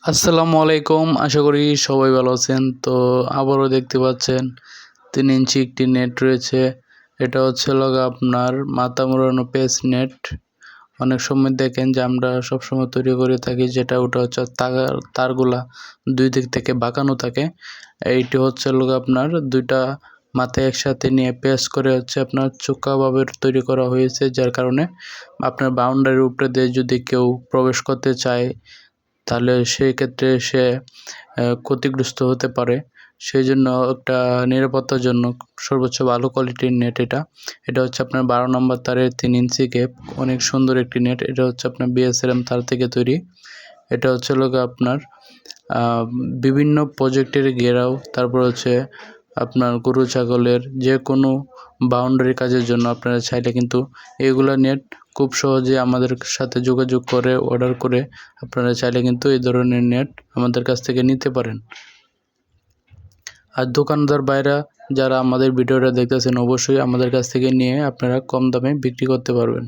আসসালামু আলাইকুম। আশা করি সবাই ভালো আছেন। তো আবারও দেখতে পাচ্ছেন 3 ইঞ্চি একটি নেট রয়েছে। এটা হচ্ছে আপনার মাথা মোড়ানো পেস নেট। অনেক সময় দেখেন যে আমরা সবসময় তৈরি করে থাকি, যেটা ওটা হচ্ছে তারগুলা 2 দিক থেকে বাঁকানো থাকে। এইটি হচ্ছে আপনার 2টা মাথায় একসাথে নিয়ে পেস করে হচ্ছে আপনার চোখাভাবে তৈরি করা হয়েছে, যার কারণে আপনার বাউন্ডারির উপরে দিয়ে যদি কেউ প্রবেশ করতে চায় তাহলে সেই ক্ষেত্রে সে ক্ষতিগ্রস্ত হতে পারে। সেইজন্য একটা নিরাপত্তার জন্য সর্বোচ্চ ভালো কোয়ালিটির নেট এটা। এটা হচ্ছে আপনার 12 নম্বর তারের 3 ইঞ্চি গ্যাপ, অনেক সুন্দর একটি নেট। এটা হচ্ছে আপনার বিএসএলএম তার থেকে তৈরি। এটা হচ্ছে আপনার বিভিন্ন প্রজেক্টের ঘেরাও, তারপর হচ্ছে আপনার গরু ছাগলের যে কোনো বাউন্ডারি কাজের জন্য আপনারা চাইলে কিন্তু এগুলা নেট খুব সহজে আমাদের সাথে যোগাযোগ করে অর্ডার করে আপনারা চাইলে কিন্তু এই ধরনের নেট আমাদের কাছ থেকে নিতে পারেন। আর দোকানদার ভাইরা যারা আমাদের ভিডিওটা দেখতেছেন, অবশ্যই আমাদের কাছ থেকে নিয়ে আপনারা কম দামে বিক্রি করতে পারবেন।